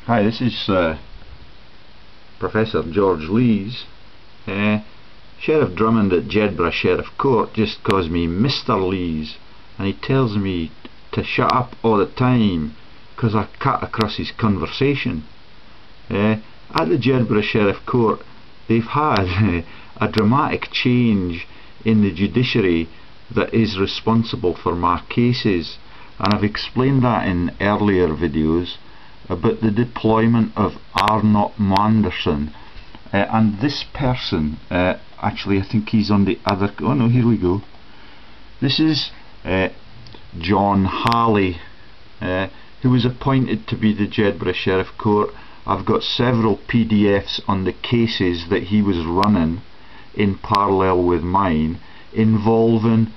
Hi, this is Professor George Lees. Sheriff Drummond at Jedburgh Sheriff Court just calls me Mr. Lees, and he tells me to shut up all the time because I cut across his conversation. At the Jedburgh Sheriff Court they've had a dramatic change in the judiciary that is responsible for my cases, and I've explained that in earlier videos about the deployment of Arnot Manderson, and this person, actually I think he's on the other, oh no, here we go, this is John Halley, who was appointed to be the Jedburgh Sheriff Court. I've got several PDFs on the cases that he was running in parallel with mine, involving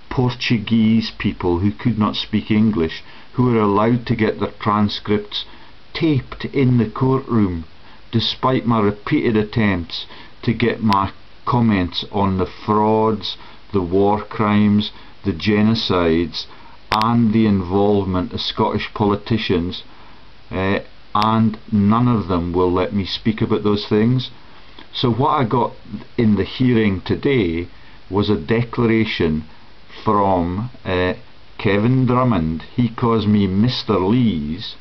Portuguese people who could not speak English, who were allowed to get their transcripts taped in the courtroom despite my repeated attempts to get my comments on the frauds, the war crimes, the genocides and the involvement of Scottish politicians, and none of them will let me speak about those things. So what I got in the hearing today was a declaration from Kevin Drummond. He calls me Mr. Lees,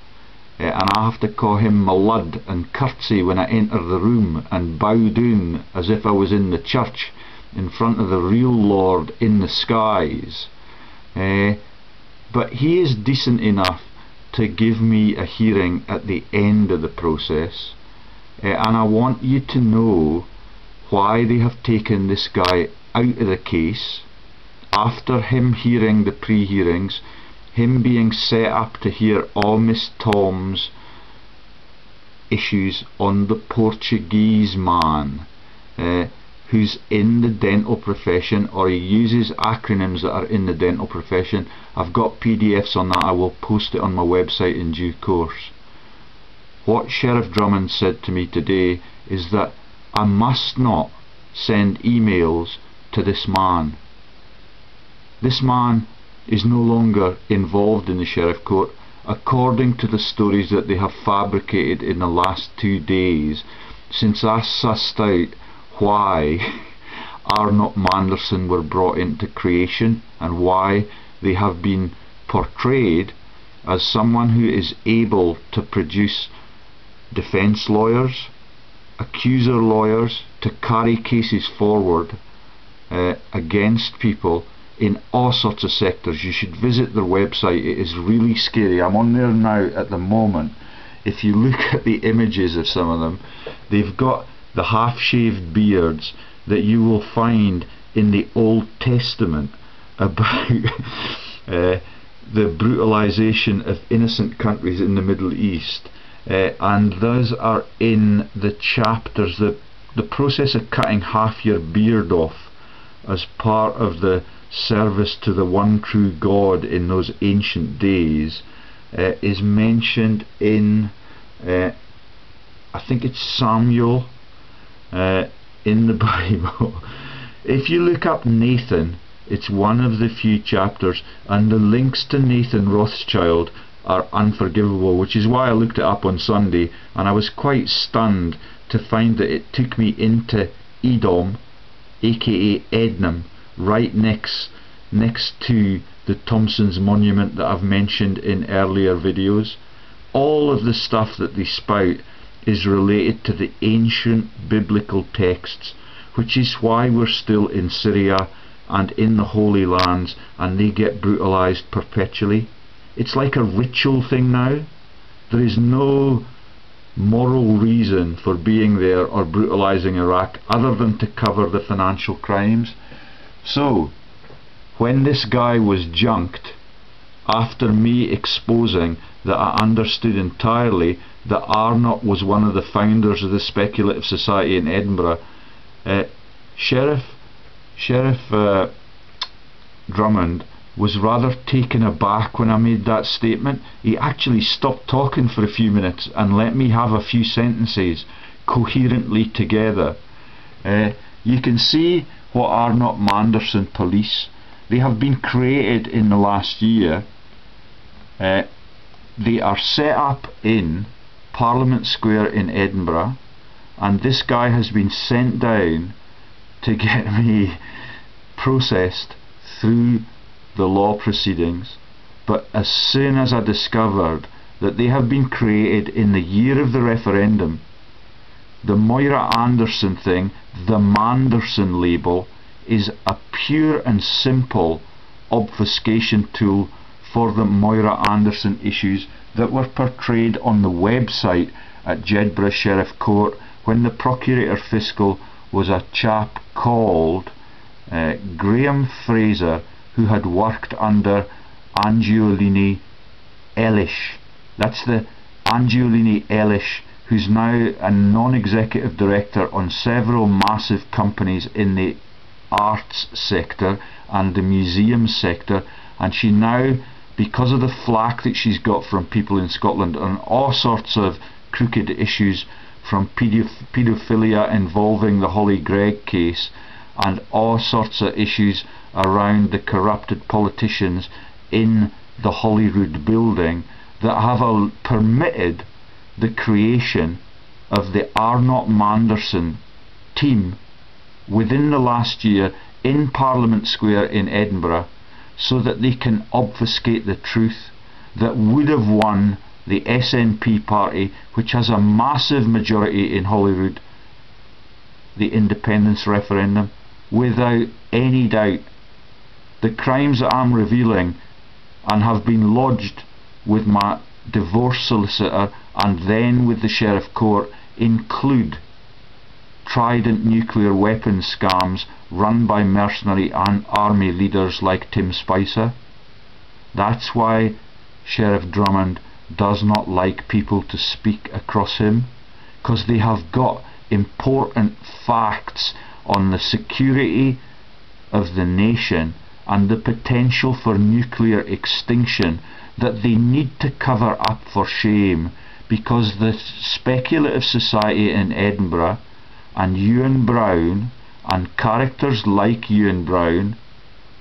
and I have to call him my lud and curtsy when I enter the room and bow down as if I was in the church in front of the real Lord in the skies. But he is decent enough to give me a hearing at the end of the process, and I want you to know why they have taken this guy out of the case after him hearing the pre-hearings, him being set up to hear all Miss Tom's issues on the Portuguese man who's in the dental profession, or he uses acronyms that are in the dental profession. I've got PDFs on that. I will post it on my website in due course. What Sheriff Drummond said to me today is that I must not send emails to this man. This man is no longer involved in the Sheriff Court, according to the stories that they have fabricated in the last 2 days since I sussed out why Arnot Manderson were brought into creation and why they have been portrayed as someone who is able to produce defence lawyers, accuser lawyers, to carry cases forward against people in all sorts of sectors. You should visit their website. It is really scary. I'm on there now at the moment. If you look at the images of some of them, they've got the half-shaved beards that you will find in the Old Testament about the brutalization of innocent countries in the Middle East, and those are in the chapters. The process of cutting half your beard off as part of the service to the one true God in those ancient days is mentioned in I think it's Samuel in the Bible. If you look up Nathan, it's one of the few chapters, and the links to Nathan Rothschild are unforgivable, which is why I looked it up on Sunday, and I was quite stunned to find that it took me into Edom, aka Ednam, right next to the Thompson's monument that I've mentioned in earlier videos. All of the stuff that they spout is related to the ancient biblical texts, which is why we're still in Syria and in the Holy Lands, and they get brutalized perpetually. It's like a ritual thing now. There is no moral reason for being there or brutalizing Iraq other than to cover the financial crimes. So when this guy was junked, after me exposing that I understood entirely that Arnot was one of the founders of the Speculative Society in Edinburgh, Sheriff Drummond was rather taken aback when I made that statement. He actually stopped talking for a few minutes and let me have a few sentences coherently together. You can see what Arnot Manderson police, they have been created in the last year. They are set up in Parliament Square in Edinburgh, and this guy has been sent down to get me processed through the law proceedings. But as soon as I discovered that they have been created in the year of the referendum, the Moira Anderson thing, the Manderson label, is a pure and simple obfuscation tool for the Moira Anderson issues that were portrayed on the website at Jedburgh Sheriff Court when the Procurator Fiscal was a chap called Graham Fraser, who had worked under Angiolini Elish. That's the Angiolini Elish, who's now a non-executive director on several massive companies in the arts sector and the museum sector, and she now, because of the flack that she's got from people in Scotland on all sorts of crooked issues, from paedophilia involving the Holly Gregg case and all sorts of issues around the corrupted politicians in the Holyrood building, that have permitted the creation of the Arnot Manderson team within the last year in Parliament Square in Edinburgh, so that they can obfuscate the truth, that would have won the SNP party, which has a massive majority in Holyrood, the independence referendum, without any doubt. The crimes that I'm revealing and have been lodged with my divorce solicitor and then with the Sheriff Court include Trident nuclear weapons scams run by mercenary and army leaders like Tim Spicer. That's why Sheriff Drummond does not like people to speak across him, because they have got important facts on the security of the nation and the potential for nuclear extinction that they need to cover up for shame, because the speculative society in Edinburgh and Ewan Brown and characters like Ewan Brown,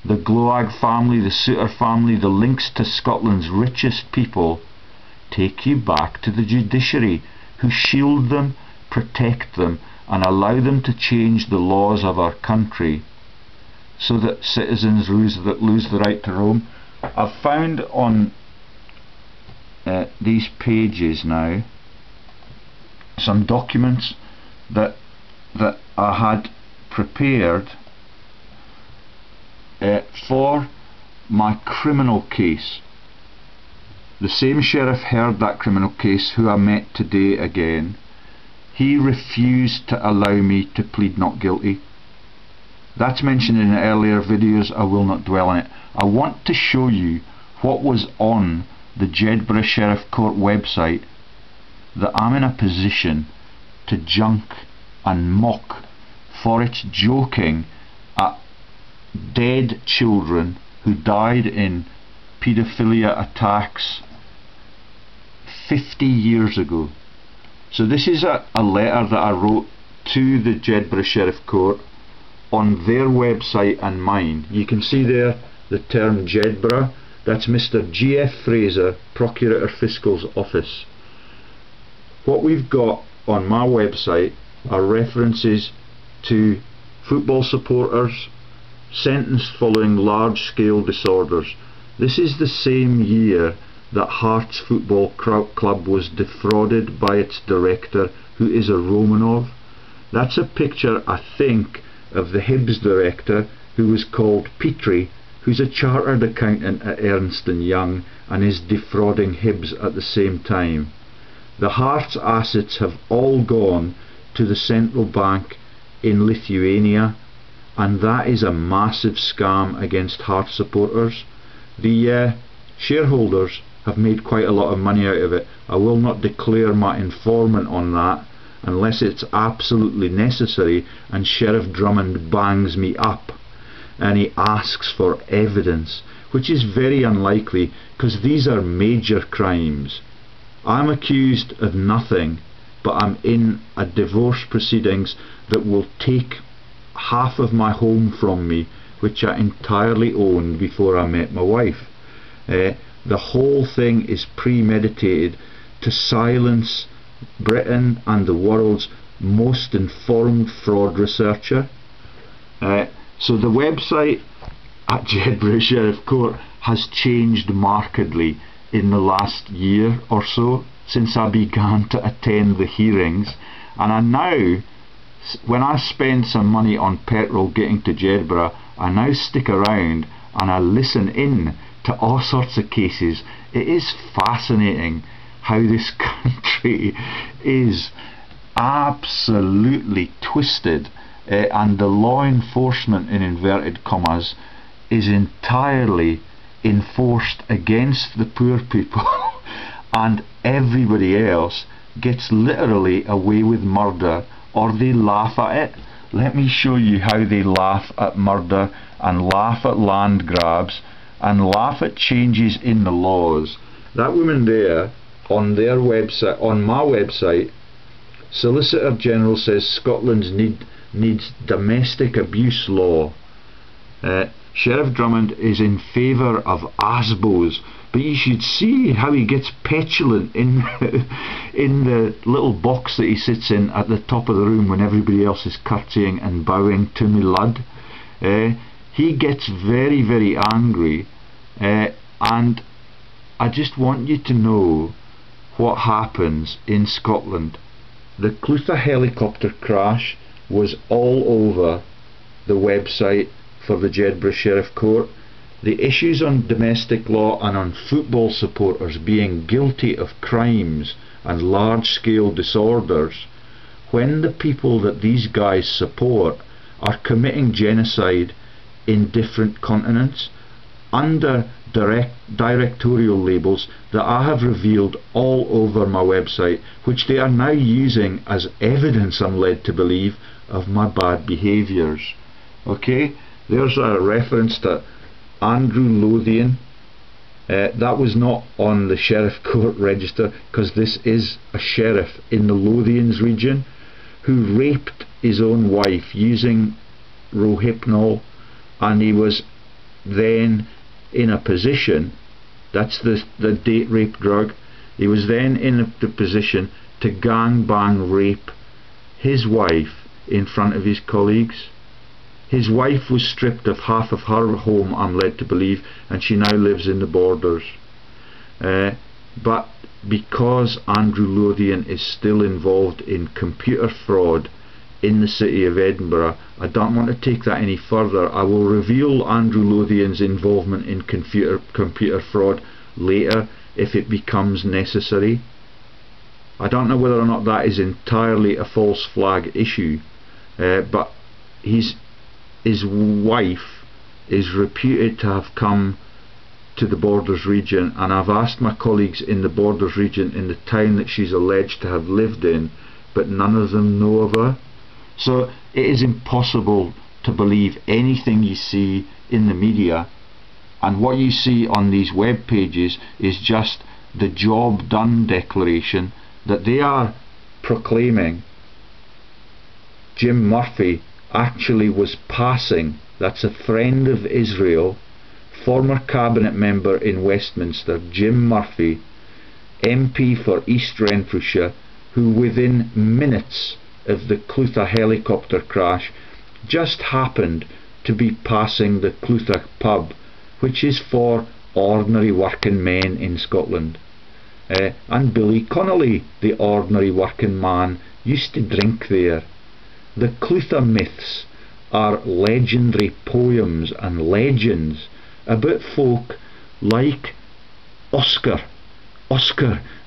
the Gloag family, the Souter family, the links to Scotland's richest people, take you back to the judiciary, who shield them, protect them and allow them to change the laws of our country so that citizens lose the right to roam. I've found on these pages now some documents that I had prepared for my criminal case. The same sheriff heard that criminal case who I met today again. He refused to allow me to plead not guilty. That's mentioned in the earlier videos. I will not dwell on it. I want to show you what was on the Jedburgh Sheriff Court website that I'm in a position to junk and mock for its joking at dead children who died in paedophilia attacks 50 years ago. So this is a letter that I wrote to the Jedburgh Sheriff Court on their website and mine. You can see there the term Jedburgh. That's Mr. G.F. Fraser, Procurator Fiscal's office. What we've got on my website are references to football supporters sentenced following large-scale disorders. This is the same year that Hearts Football Club was defrauded by its director, who is a Romanov. That's a picture, I think, of the Hibs director, who was called Petrie, who's a chartered accountant at Ernst & Young and is defrauding Hibs at the same time. The Hearts assets have all gone to the central bank in Lithuania, and that is a massive scam against Hearts supporters. The shareholders have made quite a lot of money out of it. I will not declare my informant on that unless it's absolutely necessary and Sheriff Drummond bangs me up and he asks for evidence, which is very unlikely because these are major crimes. I'm accused of nothing, but I'm in a divorce proceedings that will take half of my home from me, which I entirely owned before I met my wife. The whole thing is premeditated to silence Britain and the world's most informed fraud researcher. So the website at Jedburgh Sheriff Court has changed markedly in the last year or so since I began to attend the hearings, and I now, when I spend some money on petrol getting to Jedburgh, I now stick around and I listen in to all sorts of cases. It is fascinating how this country is absolutely twisted, and the law enforcement, in inverted commas, is entirely enforced against the poor people and everybody else gets literally away with murder, or they laugh at it. Let me show you how they laugh at murder and laugh at land grabs and laugh at changes in the laws. That woman there, on their website, on my website, Solicitor General says Scotland needs domestic abuse law. Sheriff Drummond is in favour of ASBOs, but you should see how he gets petulant in the little box that he sits in at the top of the room when everybody else is curtsying and bowing to me lad. He gets very, very angry, and I just want you to know what happens in Scotland. The Clutha helicopter crash was all over the website for the Jedburgh Sheriff Court. The issues on domestic law and on football supporters being guilty of crimes and large-scale disorders, when the people that these guys support are committing genocide in different continents under directorial labels that I have revealed all over my website, which they are now using as evidence, I'm led to believe, of my bad behaviours. Okay, there's a reference to Andrew Lothian. That was not on the Sheriff Court register, because this is a sheriff in the Lothians region who raped his own wife using Rohypnol, and he was then in a position, that's the date rape drug, he was then in the position to gangbang rape his wife in front of his colleagues. His wife was stripped of half of her home, I'm led to believe, and she now lives in the Borders. But because Andrew Lothian is still involved in computer fraud in the city of Edinburgh, I don't want to take that any further. I will reveal Andrew Lothian's involvement in computer fraud later if it becomes necessary. I don't know whether or not that is entirely a false flag issue, but his wife is reputed to have come to the Borders region, and I've asked my colleagues in the Borders region in the town that she's alleged to have lived in, but none of them know of her. So it is impossible to believe anything you see in the media, and what you see on these web pages is just the job done declaration that they are proclaiming. Jim Murphy actually was passing, that's a friend of Israel, former cabinet member in Westminster, Jim Murphy, MP for East Renfrewshire, who within minutes of the Clutha helicopter crash just happened to be passing the Clutha pub, which is for ordinary working men in Scotland. And Billy Connolly, the ordinary working man, used to drink there. The Clutha myths are legendary poems and legends about folk like Oscar,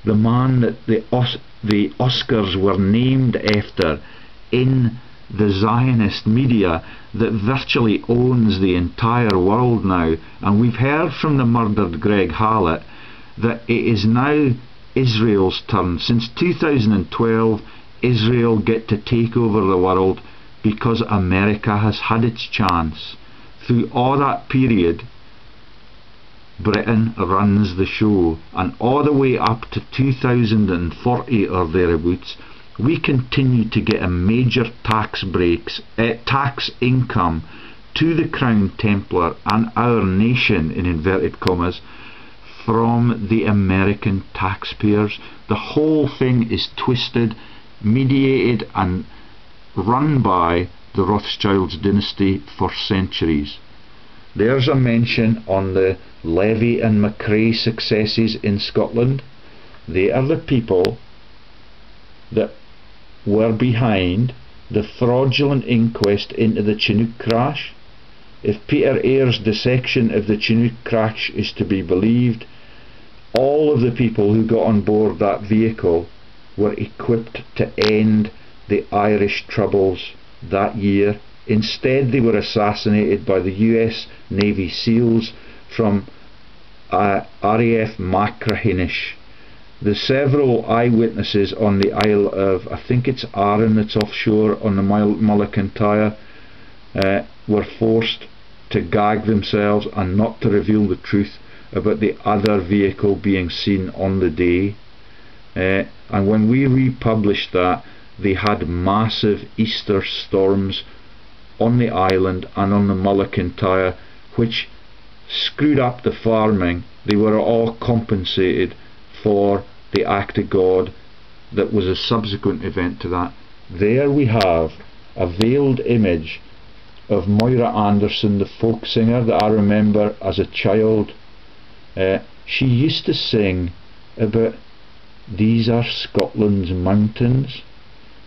the man that the Oscars were named after in the Zionist media that virtually owns the entire world now. And we've heard from the murdered Greg Hallett that it is now Israel's turn. Since 2012, Israel get to take over the world because America has had its chance. Through all that period, Britain runs the show, and all the way up to 2040 or thereabouts, we continue to get a major tax income to the Crown Templar and our nation, in inverted commas, from the American taxpayers. The whole thing is twisted, mediated and run by the Rothschilds dynasty for centuries. There's a mention on the Levy and Macrae successes in Scotland. They are the people that were behind the fraudulent inquest into the Chinook crash. If Peter Eyre's dissection of the Chinook crash is to be believed, all of the people who got on board that vehicle were equipped to end the Irish Troubles that year. Instead, they were assassinated by the US Navy SEALs from RAF Machrihanish. The several eyewitnesses on the Isle of, I think it's Arran that's offshore on the Mullaghtyne, were forced to gag themselves and not to reveal the truth about the other vehicle being seen on the day. And when we republished that, they had massive Easter storms on the island and on the Mullaghtyne, which screwed up the farming. They were all compensated for the act of God that was a subsequent event to that. There we have a veiled image of Moira Anderson, the folk singer that I remember as a child. She used to sing about these are Scotland's mountains,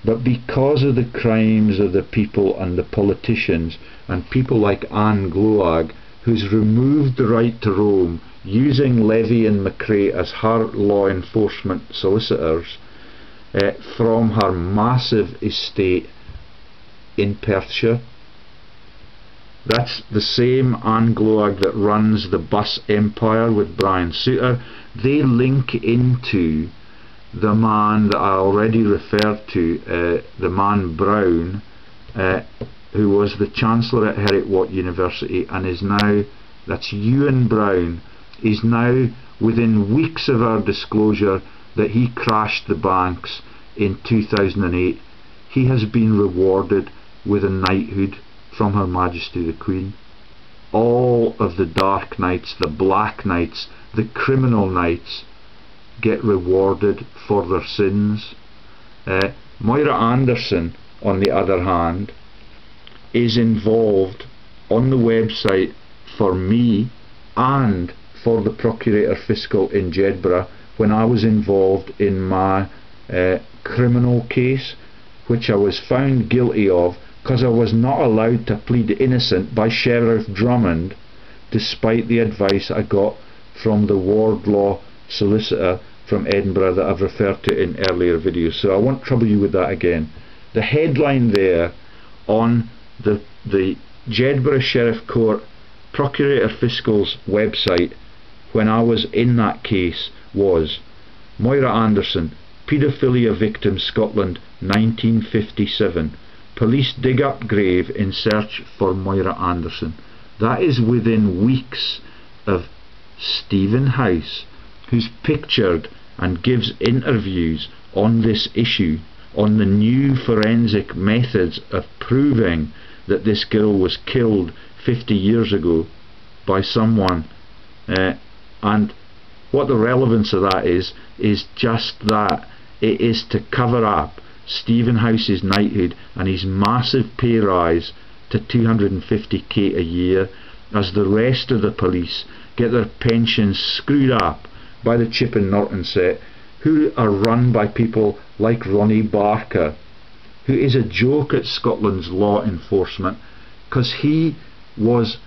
but because of the crimes of the people and the politicians and people like Anne Gloag, who's removed the right to roam, using Levy and Macrae as her law enforcement solicitors from her massive estate in Perthshire. That's the same Anne Gloag that runs the bus empire with Brian Souter. They link into the man that I already referred to, the man Brown, who was the Chancellor at Heriot-Watt University and is now, that's Ewan Brown, is now within weeks of our disclosure that he crashed the banks in 2008. He has been rewarded with a knighthood from Her Majesty the Queen. All of the dark knights, the black knights, the criminal knights get rewarded for their sins. Moira Anderson, on the other hand, is involved on the website for me and for the Procurator Fiscal in Jedburgh when I was involved in my criminal case, which I was found guilty of because I was not allowed to plead innocent by Sheriff Drummond, despite the advice I got from the Wardlaw solicitor from Edinburgh that I've referred to in earlier videos, so I won't trouble you with that again. The headline there on the Jedburgh Sheriff Court Procurator Fiscal's website when I was in that case was Moira Anderson, Paedophilia Victim Scotland 1957. Police dig up grave in search for Moira Anderson. That is within weeks of Stephen House, who's pictured and gives interviews on this issue, on the new forensic methods of proving that this girl was killed 50 years ago by someone, and what the relevance of that is just that it is to cover up Stephen House's knighthood and his massive pay rise to 250k a year, as the rest of the police get their pensions screwed up by the Chipping Norton set, who are run by people like Ronnie Barker, who is a joke at Scotland's law enforcement because he was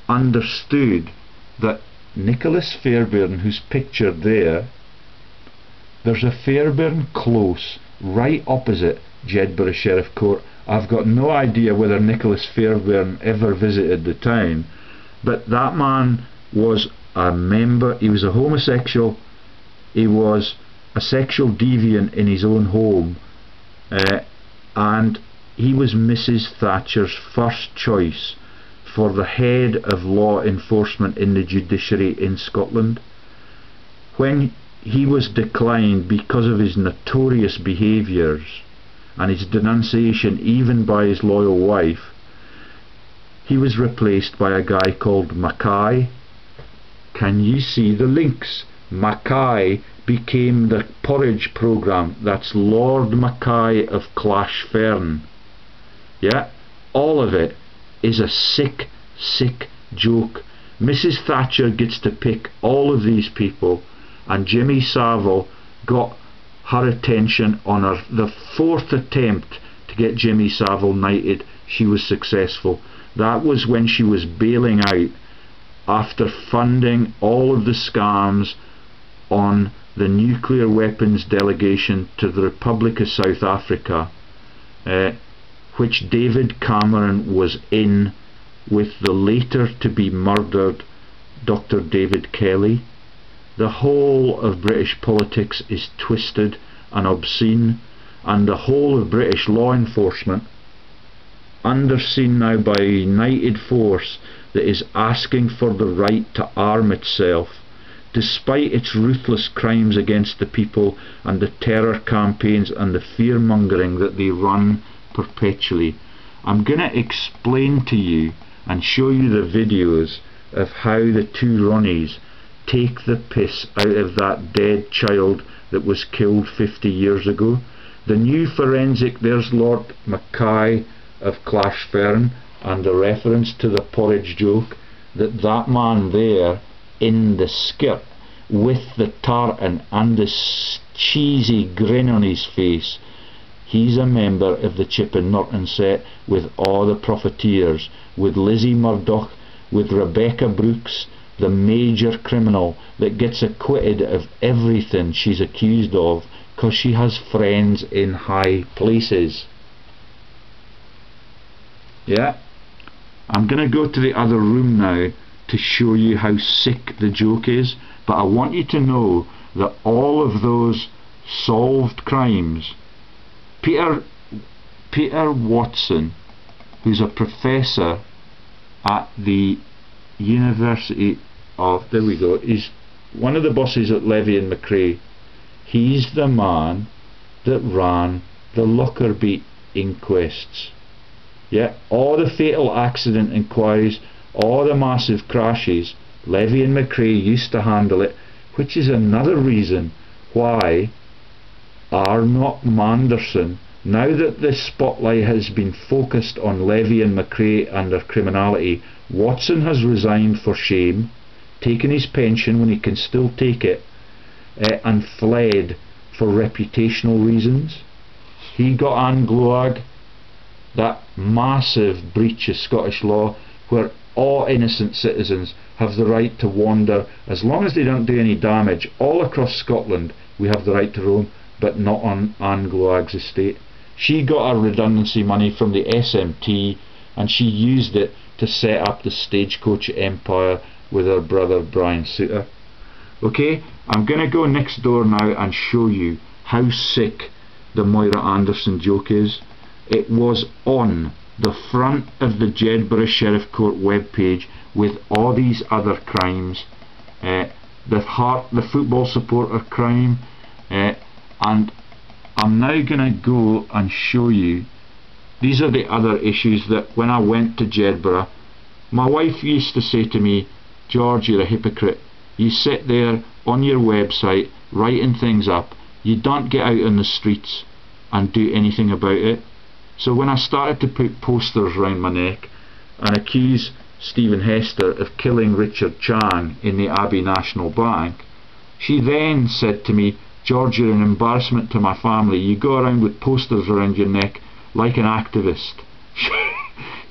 understood that Nicholas Fairbairn, who's pictured there, there's a Fairbairn close right opposite Jedburgh Sheriff Court. I've got no idea whether Nicholas Fairbairn ever visited the town, but that man was a member, he was a homosexual, he was a sexual deviant in his own home, and he was Mrs. Thatcher's first choice for the head of law enforcement in the judiciary in Scotland. When he was declined because of his notorious behaviours and his denunciation even by his loyal wife, he was replaced by a guy called Mackay, Can you see the links? Mackay became the porridge programme. That's Lord Mackay of Clashfern. Yeah, all of it is a sick, sick joke. Mrs. Thatcher gets to pick all of these people, and Jimmy Savile got her attention on the 4th attempt to get Jimmy Savile knighted. She was successful. That was when she was bailing out after funding all of the scams on the nuclear weapons delegation to the Republic of South Africa, which David Cameron was in with the later to be murdered Dr. David Kelly. The whole of British politics is twisted and obscene, and the whole of British law enforcement, underseen now by a united force that is asking for the right to arm itself, despite its ruthless crimes against the people and the terror campaigns and the fear-mongering that they run perpetually. I'm going to explain to you and show you the videos of how the two Ronnies take the piss out of that dead child that was killed 50 years ago. The new forensic, there's Lord Mackay of Clashfern, and the reference to the porridge joke, that man there in the skirt with the tartan and the cheesy grin on his face, he's a member of the Chipping Norton set with all the profiteers, with Lizzie Murdoch, with Rebecca Brooks, the major criminal that gets acquitted of everything she's accused of because she has friends in high places. Yeah, I'm going to go to the other room now to show you how sick the joke is, but I want you to know that all of those solved crimes, Peter Watson, who's a professor at the University of, there we go, he's one of the bosses at Levy and McRae. He's the man that ran the Lockerbie inquests. Yeah, all the fatal accident inquiries, all the massive crashes, Levy and McRae used to handle it, which is another reason why Arnot Manderson, now that the spotlight has been focused on Levy and McRae and their criminality, Watson has resigned for shame, taken his pension when he can still take it, and fled for reputational reasons. He got Anne Gloag, that massive breach of Scottish law where all innocent citizens have the right to wander, as long as they don't do any damage, all across Scotland. We have the right to roam, but not on Anne Gloag's estate. She got her redundancy money from the SMT, and she used it to set up the stagecoach empire with her brother Brian Souter. Okay, I'm going to go next door now and show you how sick the Moira Anderson joke is. It was on the front of the Jedburgh Sheriff Court webpage with all these other crimes, the football supporter crime, and I'm now going to go and show you. These are the other issues that when I went to Jedburgh, my wife used to say to me, "George, you're a hypocrite. You sit there on your website writing things up, you don't get out on the streets and do anything about it." So when I started to put posters around my neck and accuse Stephen Hester of killing Richard Chang in the Abbey National Bank, she then said to me, "George, you're an embarrassment to my family. You go around with posters around your neck like an activist."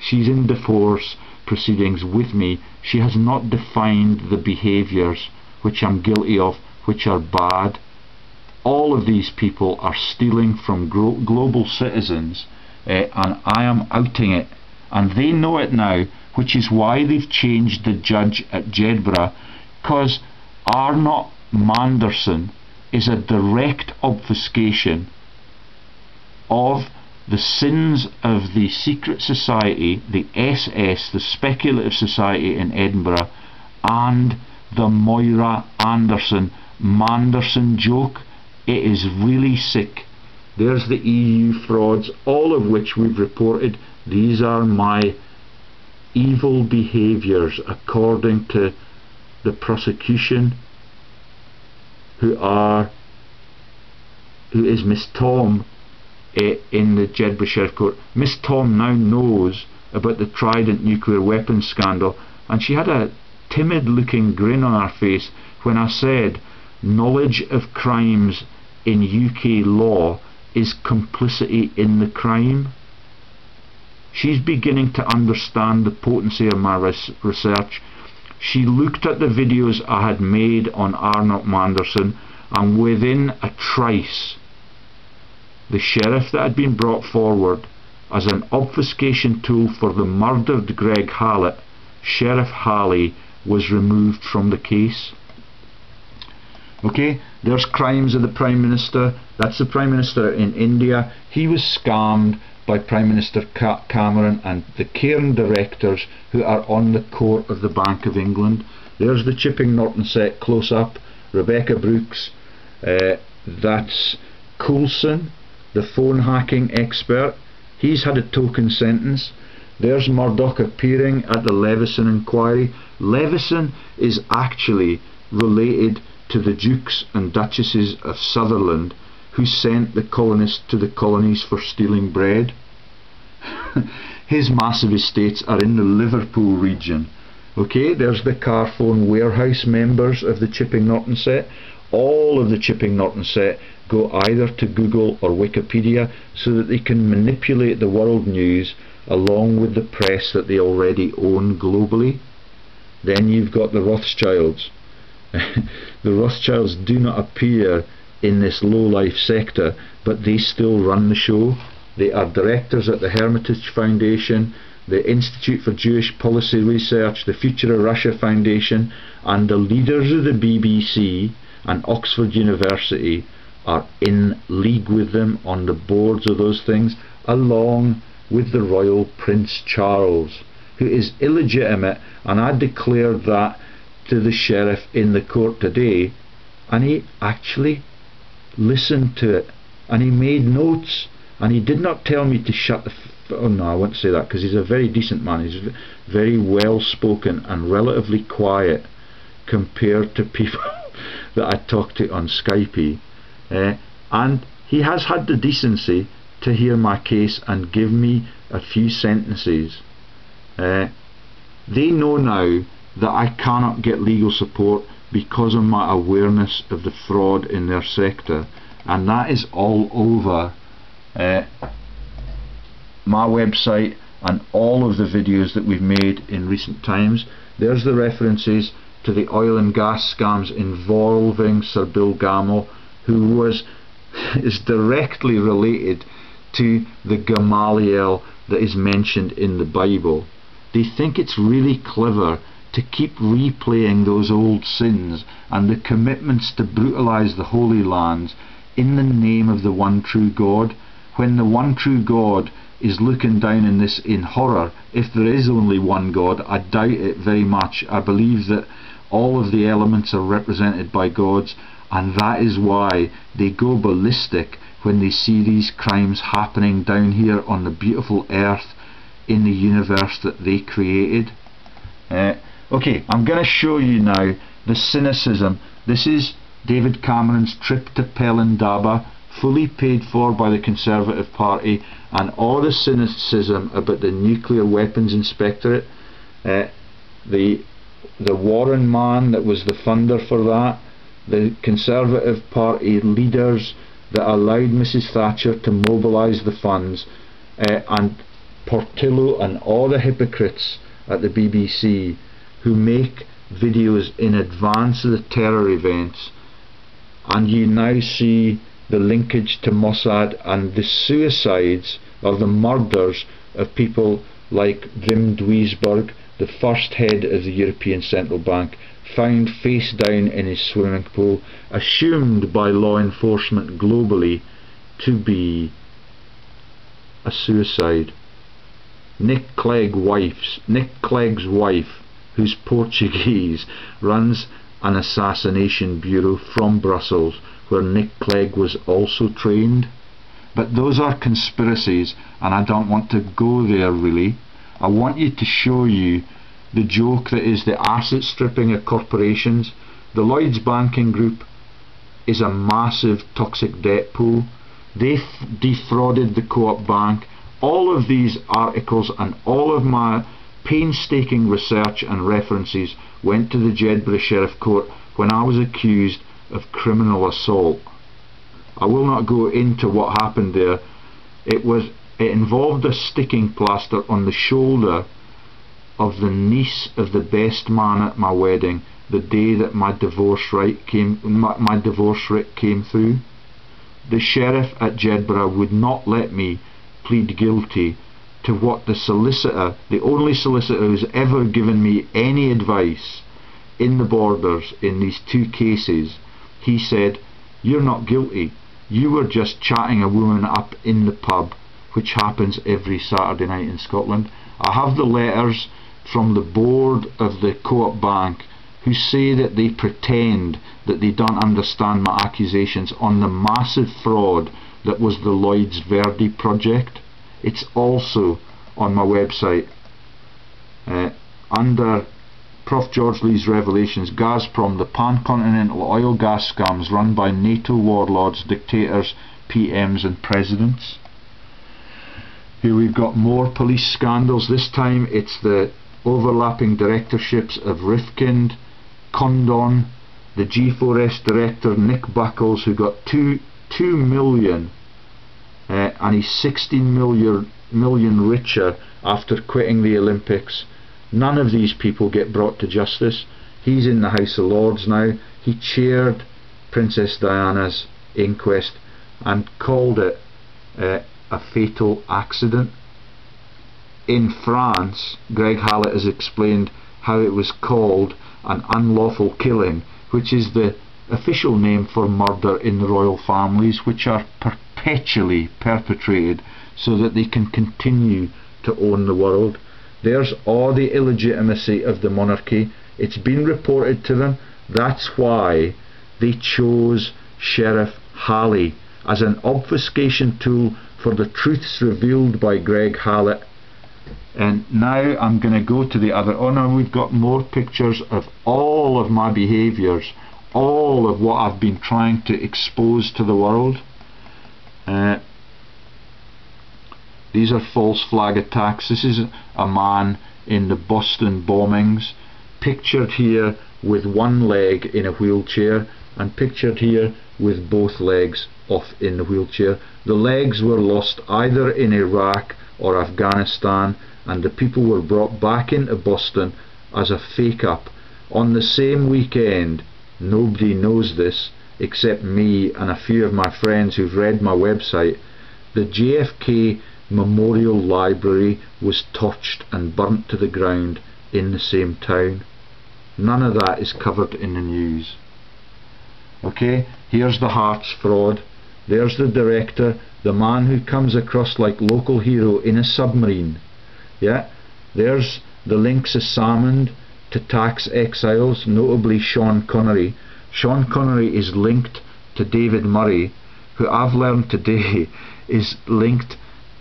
She's in divorce proceedings with me. She has not defined the behaviours which I'm guilty of, which are bad. All of these people are stealing from global citizens, and I am outing it, and they know it now, which is why they've changed the judge at Jedburgh, because Arnot Manderson is a direct obfuscation of the sins of the secret society, the SS, the speculative society in Edinburgh, and the Moira Anderson Manderson joke. It is really sick. There's the EU frauds, all of which we've reported. These are my evil behaviours according to the prosecution, who is Miss Tom in the Jedburgh Sheriff Court. Miss Tom now knows about the Trident nuclear weapons scandal, and she had a timid looking grin on her face when I said knowledge of crimes in UK law is complicity in the crime. She's beginning to understand the potency of my research. She looked at the videos I had made on Arnot Manderson, and within a trice, the sheriff that had been brought forward as an obfuscation tool for the murdered Greg Hallett, Sheriff Halley, was removed from the case. Okay, there's crimes of the Prime Minister. That's the Prime Minister in India. He was scammed by Prime Minister Cameron and the Cairn directors who are on the court of the Bank of England. There's the Chipping Norton set close up. Rebecca Brooks. That's Coulson, the phone hacking expert. He's had a token sentence. There's Murdoch appearing at the Levison inquiry. Levison is actually related to the Dukes and Duchesses of Sutherland, who sent the colonists to the colonies for stealing bread. His massive estates are in the Liverpool region. Okay, there's the Carphone Warehouse members of the Chipping Norton set. All of the Chipping Norton set go either to Google or Wikipedia so that they can manipulate the world news along with the press that they already own globally. Then you've got the Rothschilds. The Rothschilds do not appear in this low-life sector, but they still run the show. They are directors at the Hermitage Foundation, the Institute for Jewish Policy Research, the Future of Russia Foundation, and the leaders of the BBC and Oxford University are in league with them on the boards of those things, along with the Royal Prince Charles, who is illegitimate, and I declared that to the sheriff in the court today, and he actually listened to it, and he made notes, and he did not tell me to shut the oh no, I won't say that, because he's a very decent man. He's very well spoken and relatively quiet compared to people that I talk to on Skype, and he has had the decency to hear my case and give me a few sentences. They know now that I cannot get legal support because of my awareness of the fraud in their sector, and that is all over my website and all of the videos that we've made in recent times. There's the references to the oil and gas scams involving Sir Bill Gammell, who is directly related to the Gamaliel that is mentioned in the Bible. They think it's really clever to keep replaying those old sins and the commitments to brutalise the Holy Lands in the name of the one true God, when the one true God is looking down in this in horror. If there is only one God, I doubt it very much. I believe that all of the elements are represented by gods, and that is why they go ballistic when they see these crimes happening down here on the beautiful earth in the universe that they created. Okay, I'm going to show you now the cynicism. This is David Cameron's trip to Pelindaba, fully paid for by the Conservative Party, and all the cynicism about the Nuclear Weapons Inspectorate. The Warren man that was the funder for that, the Conservative Party leaders that allowed Mrs Thatcher to mobilise the funds, and Portillo and all the hypocrites at the BBC who make videos in advance of the terror events. And you now see the linkage to Mossad and the suicides of the murders of people like Wim Duisberg, the first head of the European Central Bank, found face down in his swimming pool, assumed by law enforcement globally to be a suicide. Nick Clegg's wife, who's Portuguese, runs an assassination bureau from Brussels, where Nick Clegg was also trained. But those are conspiracies, and I don't want to go there really. I want you to show you the joke that is the asset stripping of corporations. The Lloyds Banking Group is a massive toxic debt pool. They defrauded the Co-op Bank. All of these articles and all of my painstaking research and references went to the Jedburgh Sheriff Court when I was accused of criminal assault. I will not go into what happened there. It involved a sticking plaster on the shoulder of the niece of the best man at my wedding the day that my divorce writ came through. The sheriff at Jedburgh would not let me plead guilty to what the solicitor, the only solicitor who's ever given me any advice in the Borders in these two cases, he said, "You're not guilty. You were just chatting a woman up in the pub," which happens every Saturday night in Scotland. I have the letters from the board of the Co-op Bank who say that they pretend that they don't understand my accusations on the massive fraud that was the Lloyds Verdi project. It's also on my website under Prof George Lee's Revelations, Gazprom, the pan-continental oil gas scams run by NATO warlords, dictators, PMs and presidents. Here we've got more police scandals. This time it's the overlapping directorships of Rifkind, Condon, the G4S director Nick Buckles, who got 2 million and he's 16 million richer after quitting the Olympics. None of these people get brought to justice. He's in the House of Lords now. He chaired Princess Diana's inquest and called it a fatal accident. In France, Greg Hallett has explained how it was called an unlawful killing, which is the official name for murder in the royal families, which are perpetually perpetrated so that they can continue to own the world. There's all the illegitimacy of the monarchy. It's been reported to them. That's why they chose Sheriff Halley as an obfuscation tool for the truths revealed by Greg Hallett. And now I'm going to go to the other. Oh no, we've got more pictures of all of my behaviours, all of what I've been trying to expose to the world. These are false flag attacks. This is a man in the Boston bombings, pictured here with one leg in a wheelchair and pictured here with both legs off in the wheelchair. The legs were lost either in Iraq or Afghanistan, and the people were brought back into Boston as a fake up on the same weekend. Nobody knows this except me and a few of my friends who've read my website. The JFK Memorial Library was torched and burnt to the ground in the same town. None of that is covered in the news. Okay, here's the Hearts fraud. There's the director, the man who comes across like local hero in a submarine. Yeah, there's the links of Salmond to tax exiles, notably Sean Connery. Sean Connery is linked to David Murray, who I've learned today is linked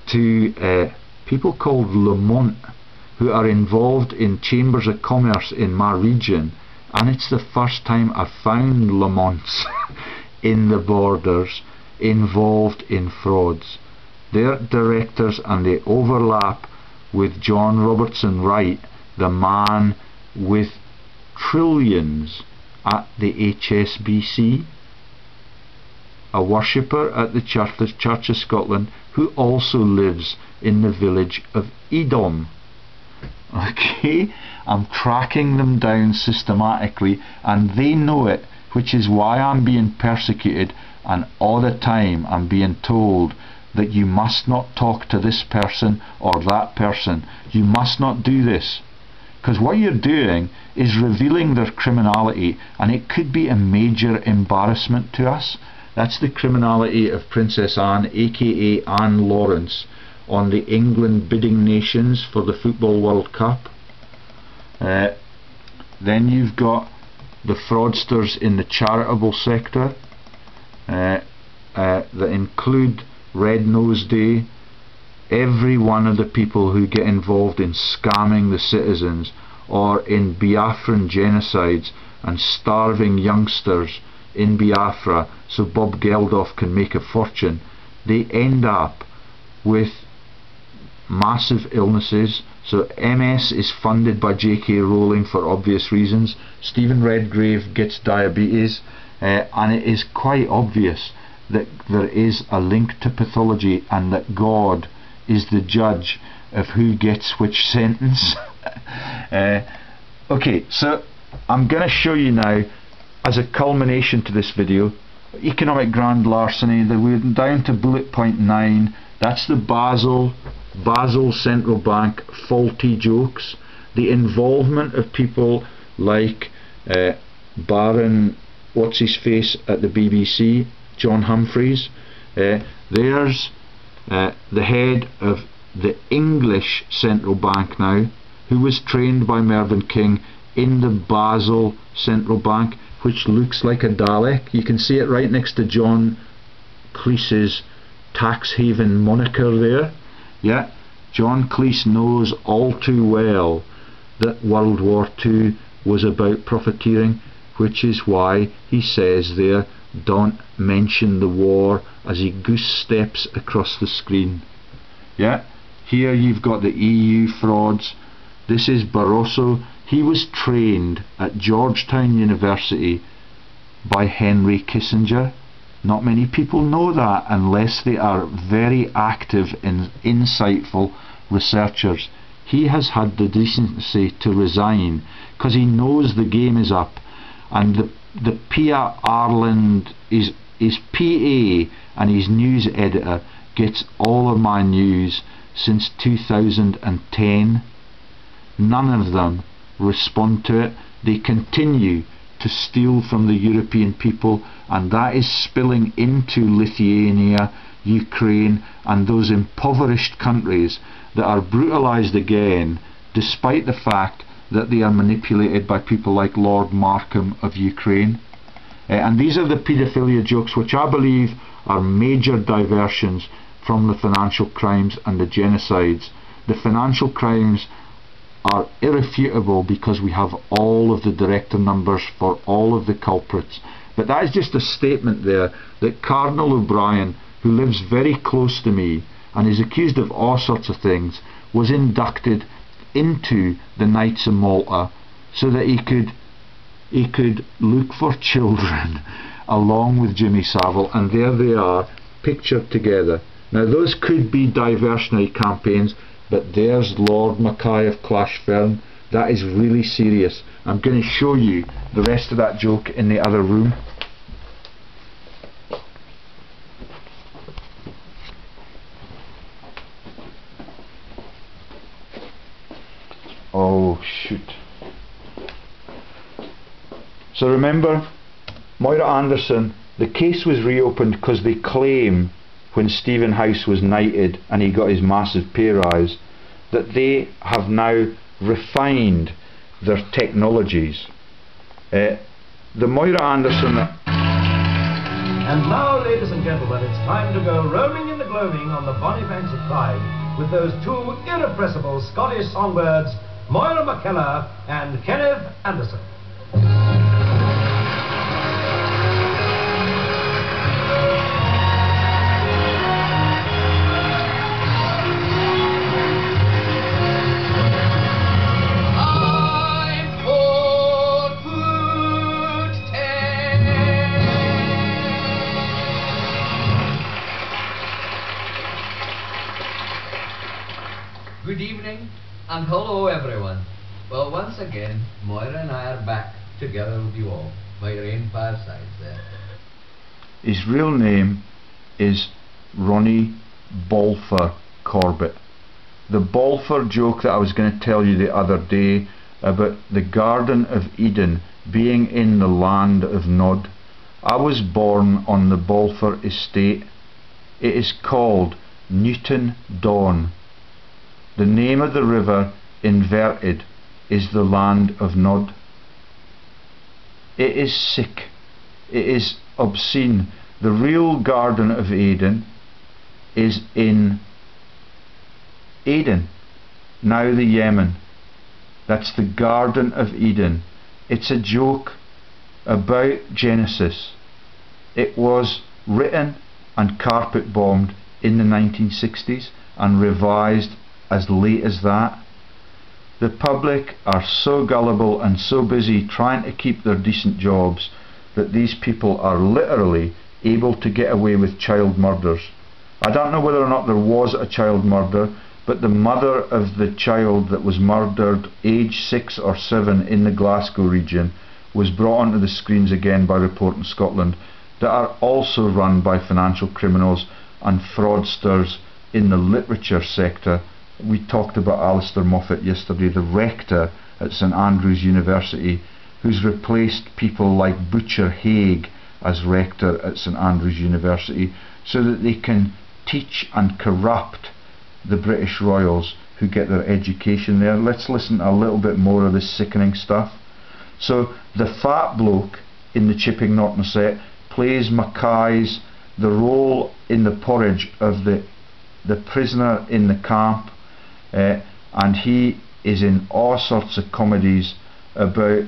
to people called Lamont, who are involved in chambers of commerce in my region, and it's the first time I've found Lamonts in the Borders involved in frauds. They're directors and they overlap with John Robertson Wright, the man with trillions at the HSBC, a worshipper at the Church of Scotland who also lives in the village of Edom. Okay, I'm tracking them down systematically and they know it, which is why I'm being persecuted, and all the time I'm being told that you must not talk to this person or that person, you must not do this, because what you're doing is revealing their criminality and it could be a major embarrassment to us. That's the criminality of Princess Anne, aka Anne Lawrence, on the England bidding nations for the Football World Cup. Then you've got the fraudsters in the charitable sector that include Red Nose Day. Every one of the people who get involved in scamming the citizens or in Biafran genocides and starving youngsters in Biafra so Bob Geldof can make a fortune, they end up with massive illnesses. So MS is funded by J.K. Rowling for obvious reasons. Stephen Redgrave gets diabetes, and it is quite obvious that there is a link to pathology and that God is the judge of who gets which sentence. Okay, so I'm going to show you now, as a culmination to this video, economic grand larceny. We're down to bullet point 9. That's the Basel Central Bank faulty jokes. The involvement of people like Baron what's-his-face at the BBC, John Humphreys. There's the head of the English Central Bank now, who was trained by Mervyn King in the Basel Central Bank, which looks like a Dalek. You can see it right next to John Cleese's tax haven moniker there. Yeah, John Cleese knows all too well that World War II was about profiteering, which is why he says there, don't mention the war, as he goose steps across the screen. Yeah, here you've got the EU frauds. This is Barroso. He was trained at Georgetown University by Henry Kissinger. Not many people know that unless they are very active and insightful researchers. He has had the decency to resign because he knows the game is up, and the Pia Ireland, his PA and his news editor, gets all of my news since 2010. None of them respond to it. They continue to steal from the European people, and that is spilling into Lithuania, Ukraine and those impoverished countries that are brutalised again, despite the fact that they are manipulated by people like Lord Markham of Ukraine. And these are the paedophilia jokes, which I believe are major diversions from the financial crimes and the genocides. The financial crimes are irrefutable because we have all of the director numbers for all of the culprits. But that is just a statement there that Cardinal O'Brien, who lives very close to me and is accused of all sorts of things, was inducted into the Knights of Malta so that he could look for children along with Jimmy Savile, and there they are pictured together. Now those could be diversionary campaigns, but there's Lord Mackay of Clashfern. That is really serious. I'm going to show you the rest of that joke in the other room. Oh shoot. So remember, Moira Anderson, the case was reopened because they claim, when Stephen House was knighted and he got his massive pay rise, that they have now refined their technologies. The Moira Anderson... And now, ladies and gentlemen, it's time to go roaming in the gloaming on the bonny banks of Clyde with those two irrepressible Scottish songbirds, Moira McKellar and Kenneth Anderson. Good evening and hello everyone. Well, once again, Moira and I are back together with you all by your own firesides there. His real name is Ronnie BALFOUR Corbett. The Balfour joke that I was going to tell you the other day about the Garden of Eden being in the land of Nod. I was born on the Balfour estate. It is called Newton Dawn. The name of the river, inverted, is the land of Nod. It is sick. It is obscene. The real Garden of Eden is in Aden, now the Yemen. That's the Garden of Eden. It's a joke about Genesis. It was written and carpet bombed in the 1960s and revised as late as that. The public are so gullible and so busy trying to keep their decent jobs that these people are literally able to get away with child murders. I don't know whether or not there was a child murder, but the mother of the child that was murdered age 6 or 7 in the Glasgow region was brought onto the screens again by Report in Scotland, that are also run by financial criminals and fraudsters in the literature sector. We talked about Alistair Moffat yesterday, the rector at St Andrews University, who's replaced people like Butcher Haig as rector at St Andrews University so that they can teach and corrupt the British royals who get their education there. Let's listen to a little bit more of this sickening stuff. So the fat bloke in the Chipping Norton set plays Mackay's the role in the porridge of the prisoner in the camp, and he is in all sorts of comedies about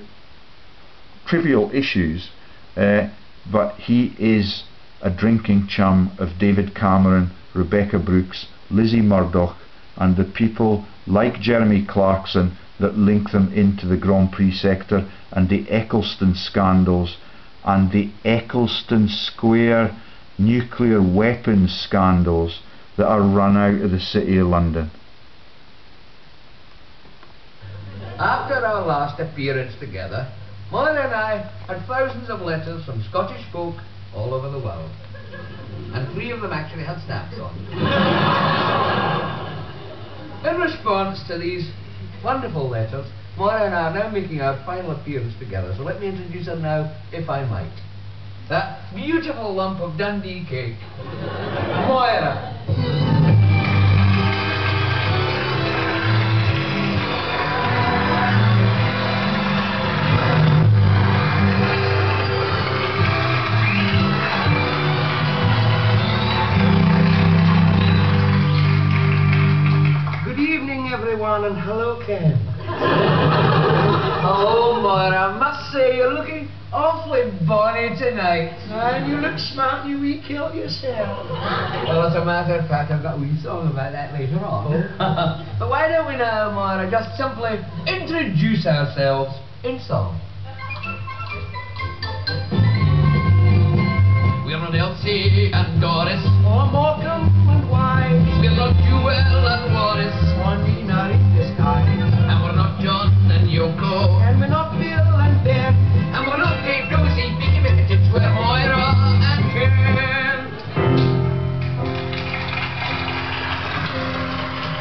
trivial issues, but he is a drinking chum of David Cameron, Rebecca Brooks, Lizzie Murdoch, and the people like Jeremy Clarkson that link them into the Grand Prix sector, and the Eccleston scandals and the Eccleston Square nuclear weapons scandals that are run out of the City of London. After our last appearance together, Moira and I had thousands of letters from Scottish folk all over the world, and 3 of them actually had snaps on. In response to these wonderful letters, Moira and I are now making our final appearance together, so let me introduce her now, if I might. That beautiful lump of Dundee cake, Moira. Good evening, everyone, and hello, Ken. Oh, Moira, I must say you're looking awfully bonny tonight. And you look smart, you wee kill yourself. Well, as a matter of fact, I've got a wee song about that later on. Oh. But why don't we now, Moira, just simply introduce ourselves in song. We're not Elsie and Doris, Or Morecambe and Wise, we're not Jewel and Morris, Wandina in disguise. and we're not John and Yoko, And we're not Bill and Ben. and we're not Dave Dozy, Vicky Vicketich, we're Moira and Ken.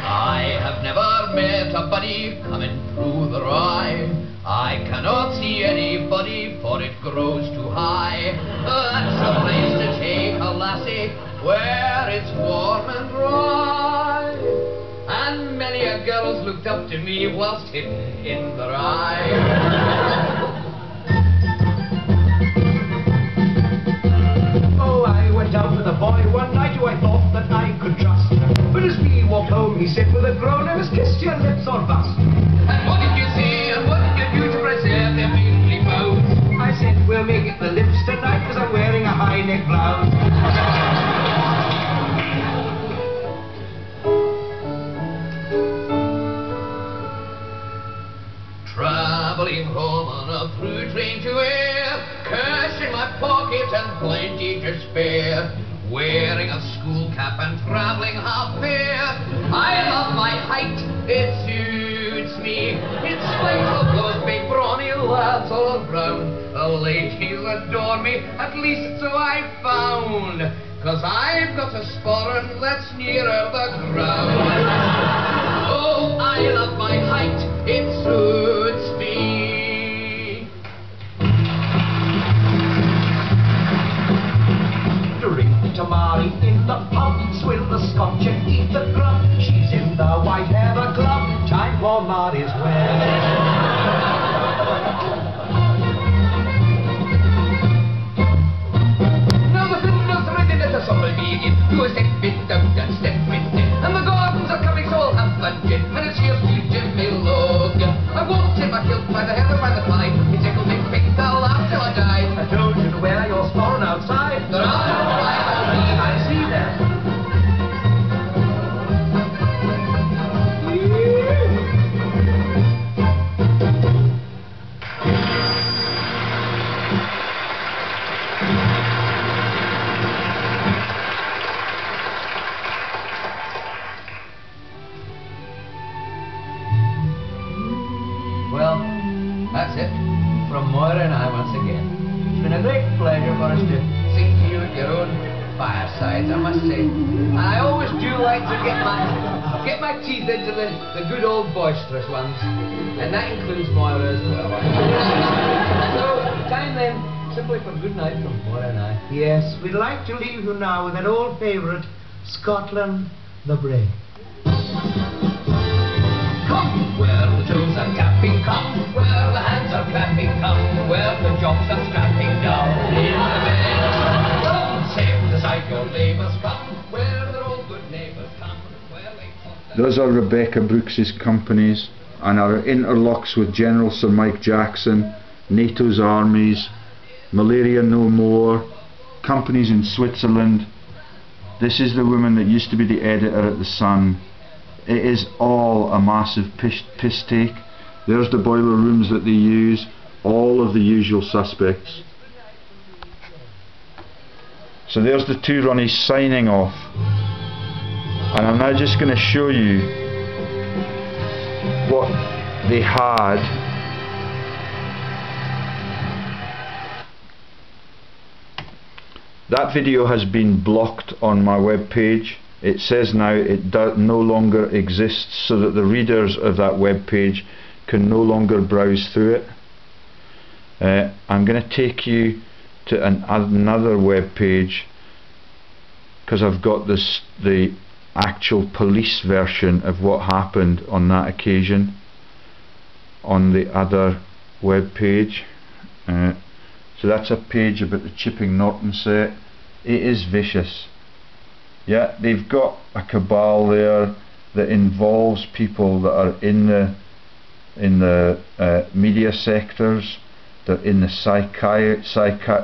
I have never met a buddy coming through the rye. I cannot see anybody, for it grows too high. That's a place to take a lassie where it's warm and dry. And many a girl's looked up to me whilst hidden in the rye. Oh, I went out with a boy one night who I thought that I could trust. But as we walked home, he said with a groan, "I must kiss your lips or bust." And what did you say, and what did you do to preserve their maidenly vows? I said, "We'll make it the lips tonight, cause I'm wearing a high neck blouse." Travelling home on a through train to air, cash in my pocket and plenty to spare. Wearing a school cap and travelling half bare. I love my height, it suits me. In spite of those big brawny lads all around, the ladies adore me, at least so I found. 'Cause I've got a sporran that's nearer the ground. Oh, I love my height, it suits me. Drink tamari in the pub, swill the scotch and eat the grub. She's in the white heather club, time for Mary's wedding. Now the fiddle's ready, let us all begin. Do a step it out and step it in. And the gardens are coming, so I'll have fun, gin. And it's here's to Jimmy Logan. I won't it from Moira and I once again. It's been a great pleasure for us to sing to you at your own firesides, I must say. I always do like to get my teeth into the good old boisterous ones, and that includes Moira as well. So, time then, simply for good night from Moira and I. Yes, we'd like to leave you now with that old favourite, Scotland the Brave. Come where the toes are tapping, come where the hands are clapping, come where the jocks are strapping down in the bed. Come save the sight your neighbours, come where their old good neighbours come, where they... Those are Rebecca Brooks's companies and our interlocks with General Sir Mike Jackson, NATO's armies, Malaria No More, companies in Switzerland. This is the woman that used to be the editor at The Sun. It is all a massive piss take. There's the boiler rooms that they use, all of the usual suspects. So there's the two Ronnies signing off, and I'm now just going to show you what they had. That video has been blocked on my web page. It says now it no longer exists, so that the readers of that web page can no longer browse through it. I'm going to take you to another web page, because I've got the actual police version of what happened on that occasion on the other web page. So that's a page about the Chipping Norton set. It is vicious. Yeah, they've got a cabal there that involves people that are in the media sectors, that in the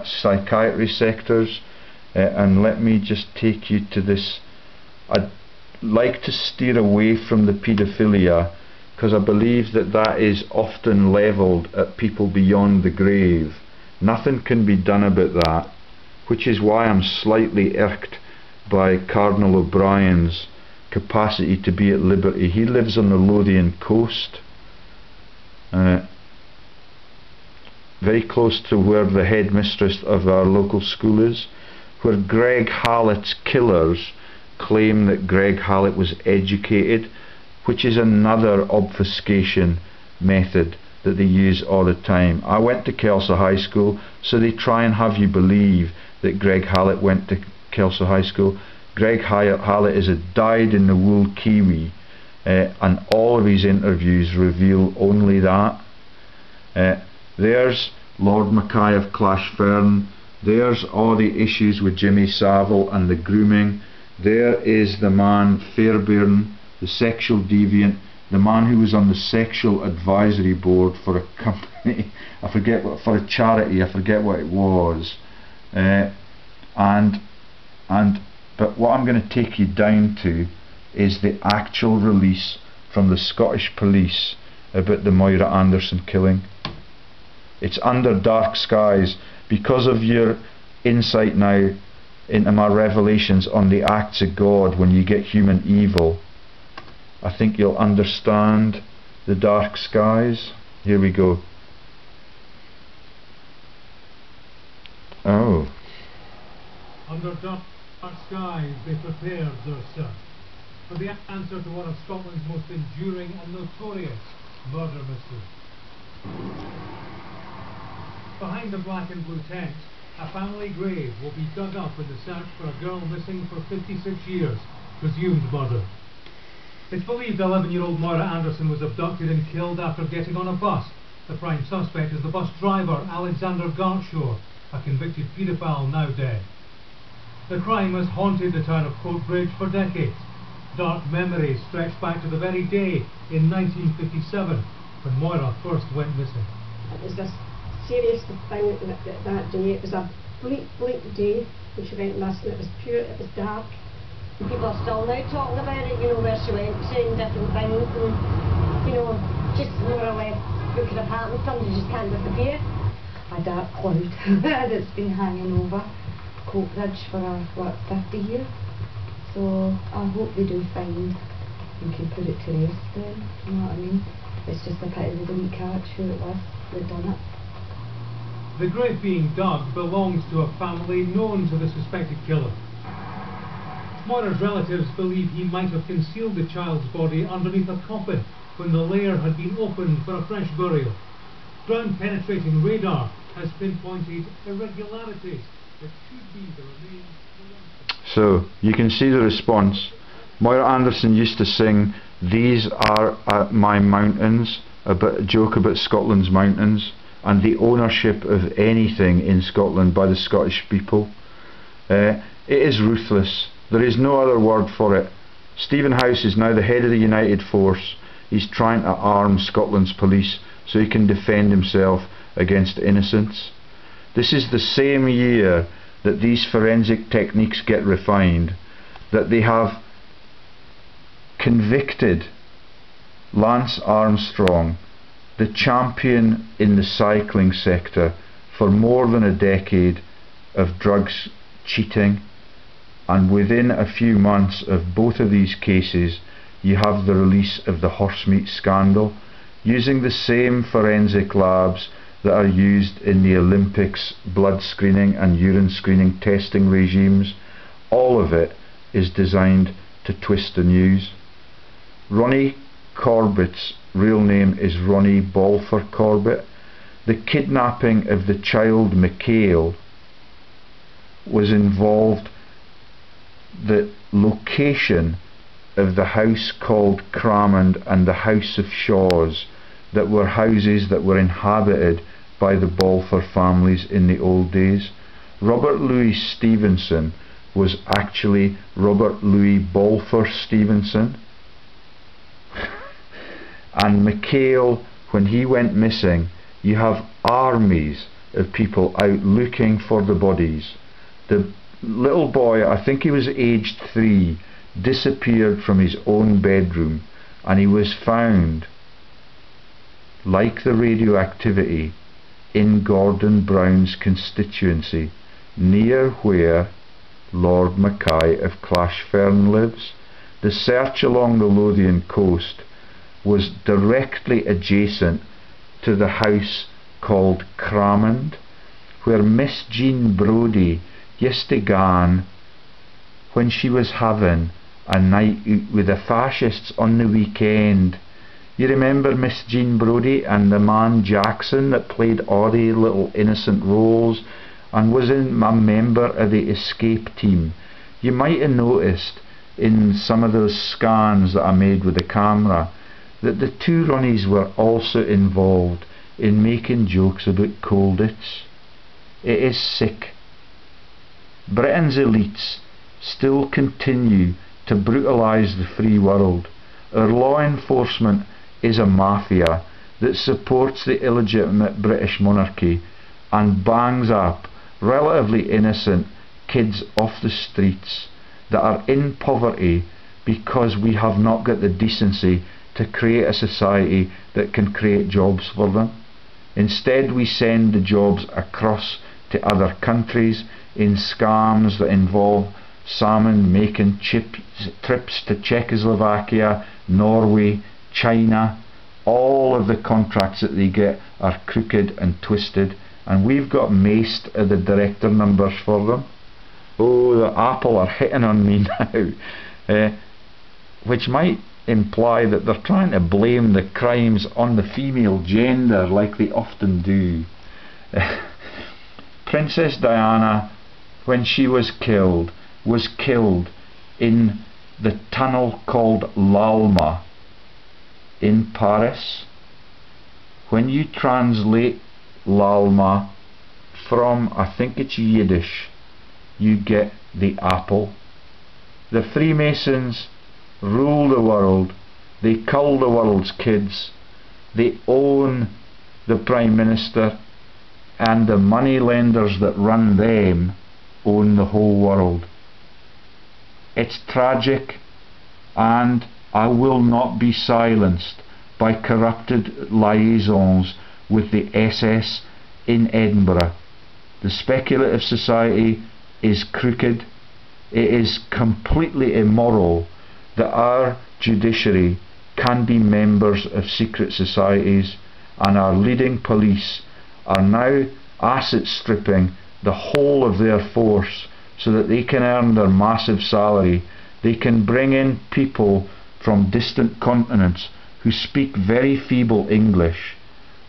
psychiatry sectors, and let me just take you to this. I'd like to steer away from the paedophilia, because I believe that is often levelled at people beyond the grave. Nothing can be done about that, which is why I'm slightly irked by Cardinal O'Brien's capacity to be at liberty. He lives on the Lothian coast, very close to where the headmistress of our local school is, where Greg Hallett's killers claim that Greg Hallett was educated, which is another obfuscation method that they use all the time. I went to Kelso High School, so they try and have you believe that Greg Hallett went to Kelso High School. Greg Hallett is a dyed-in-the-wool Kiwi, and all of his interviews reveal only that. There's Lord Mackay of Clashfern. There's all the issues with Jimmy Savile and the grooming. There is the man Fairbairn, the sexual deviant, the man who was on the sexual advisory board for a company, I forget what, for a charity, I forget what it was. But what I'm going to take you down to is the actual release from the Scottish police about the Moira Anderson killing. It's under dark skies. Because of your insight now into my revelations on the acts of God when you get human evil, I think you'll understand the dark skies. Here we go. Oh. Under dark skies they prepared their search for the answer to one of Scotland's most enduring and notorious murder mysteries. Behind the black and blue tent, a family grave will be dug up in the search for a girl missing for 56 years, presumed murder. It's believed 11-year-old Moira Anderson was abducted and killed after getting on a bus. The prime suspect is the bus driver, Alexander Gartshaw, a convicted paedophile now dead. The crime has haunted the town of Coatbridge for decades. Dark memories stretch back to the very day in 1957 when Moira first went missing. It was a serious thing that day. It was a bleak day when she went missing. It was pure, it was dark. People are still now talking about it, you know, where she went, saying different things, and, you know, just more or less what could have happened. Somebody just can't disappear. A dark cloud that's been hanging over Coatbridge for 50 years. So I hope they do find you can put it to rest then, you know what I mean? It's just a pity they didn't catch who it was that done it. The grave being dug belongs to a family known to the suspected killer. Moira's relatives believe he might have concealed the child's body underneath a coffin when the lair had been opened for a fresh burial. Ground-penetrating radar has pinpointed irregularities that could be the remains. So, you can see the response. Moira Anderson used to sing, "These are my mountains," a joke about Scotland's mountains and the ownership of anything in Scotland by the Scottish people. It is ruthless. There is no other word for it. Stephen House is now the head of the United Force. He's trying to arm Scotland's police so he can defend himself against innocents. This is the same year that these forensic techniques get refined, that they have convicted Lance Armstrong, the champion in the cycling sector, for more than a decade of drugs cheating, and within a few months of both of these cases you have the release of the horsemeat scandal, using the same forensic labs that are used in the Olympics blood screening and urine screening testing regimes. All of it is designed to twist the news. Ronnie Corbett's real name is Ronnie BALFOUR Corbett. The kidnapping of the child Michael was involved the location of the house called Cramond and the House of Shaws, that were houses that were inhabited by the Balfour families in the old days. Robert Louis Stevenson was actually Robert Louis Balfour Stevenson. And Michael, when he went missing, you have armies of people out looking for the bodies. The little boy, I think he was aged 3, disappeared from his own bedroom, and he was found, like the radioactivity, in Gordon Brown's constituency, near where Lord Mackay of Clashfern lives. The search along the Lothian coast was directly adjacent to the house called Cramond, where Miss Jean Brodie used to go when she was having a night out with the fascists on the weekend. You remember Miss Jean Brodie and the man Jackson that played all the little innocent roles and was a member of the escape team. You might have noticed in some of those scans that I made with the camera that the two Ronnies were also involved in making jokes about Colditz. It is sick. Britain's elites still continue to brutalise the free world. Our law enforcement is a mafia that supports the illegitimate British monarchy and bangs up relatively innocent kids off the streets that are in poverty because we have not got the decency to create a society that can create jobs for them. Instead, we send the jobs across to other countries in scams that involve salmon making trips to Czechoslovakia, Norway, China. All of the contracts that they get are crooked and twisted, and we've got maced the director numbers for them. Oh, the Apple are hitting on me now, which might imply that they're trying to blame the crimes on the female gender like they often do. Princess Diana, when she was killed in the tunnel called l'Alma in Paris. When you translate l'Alma from, I think it's Yiddish, you get the apple. The Freemasons rule the world, they cull the world's kids, they own the Prime Minister, and the money lenders that run them own the whole world. It's tragic, and I will not be silenced by corrupted liaisons with the SS in Edinburgh. The speculative society is crooked. It is completely immoral that our judiciary can be members of secret societies, and our leading police are now asset stripping the whole of their force so that they can earn their massive salary. They can bring in people from distant continents who speak very feeble English,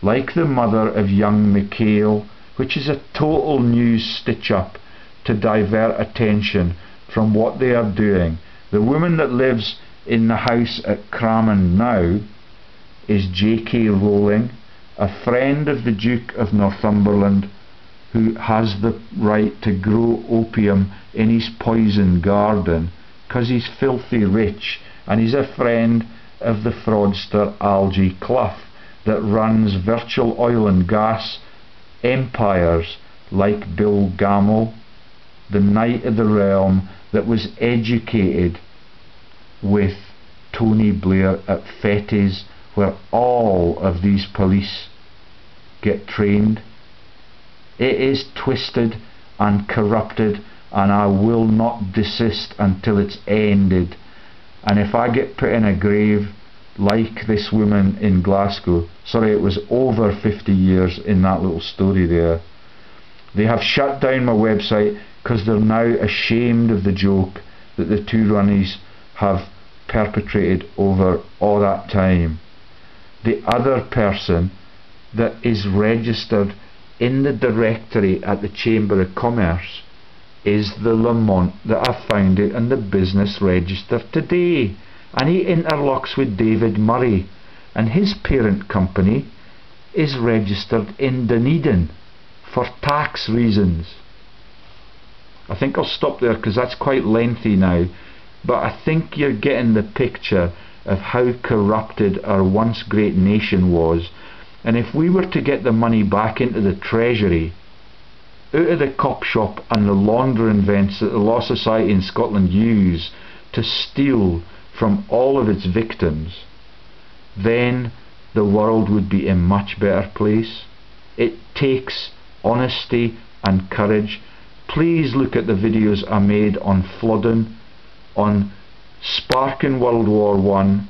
like the mother of young Michael, which is a total news stitch-up to divert attention from what they are doing. The woman that lives in the house at Craman now is J.K. Rowling, a friend of the Duke of Northumberland, who has the right to grow opium in his poison garden because he's filthy rich, and he's a friend of the fraudster Algie Clough that runs virtual oil and gas empires like Bill Gammell, the knight of the realm that was educated with Tony Blair at fettes, where all of these police get trained. It is twisted and corrupted, and I will not desist until it's ended. And if I get put in a grave like this woman in Glasgow, sorry, it was over 50 years in that little story there. They have shut down my website because they're now ashamed of the joke that the two Ronnies have perpetrated over all that time. The other person that is registered in the directory at the Chamber of Commerce is the Lamont that I found it in the business register today, and he interlocks with David Murray, and his parent company is registered in Dunedin for tax reasons. I think I'll stop there because that's quite lengthy now, but I think you're getting the picture of how corrupted our once great nation was. And if we were to get the money back into the Treasury, out of the cop shop and the laundering vents that the Law Society in Scotland use to steal from all of its victims, then the world would be a much better place. It takes honesty and courage. Please look at the videos I made on flooding, on sparking World War I,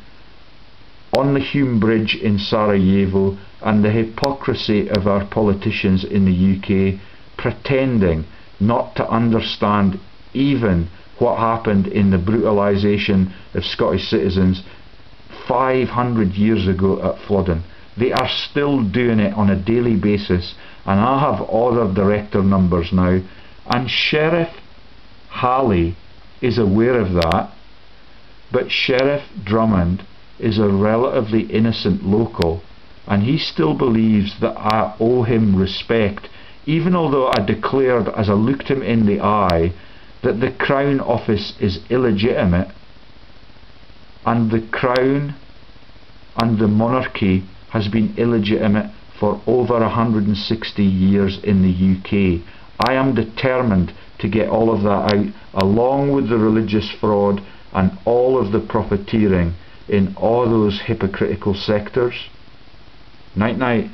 on the Hume Bridge in Sarajevo, and the hypocrisy of our politicians in the UK pretending not to understand even what happened in the brutalisation of Scottish citizens 500 years ago at Flodden. They are still doing it on a daily basis, and I have all their director numbers now, and Sheriff Halley is aware of that, but Sheriff Drummond is a relatively innocent local, and he still believes that I owe him respect, even although I declared as I looked him in the eye that the Crown Office is illegitimate, and the Crown and the monarchy has been illegitimate for over 160 years in the UK. I am determined to get all of that out, along with the religious fraud and all of the profiteering in all those hypocritical sectors. Night night.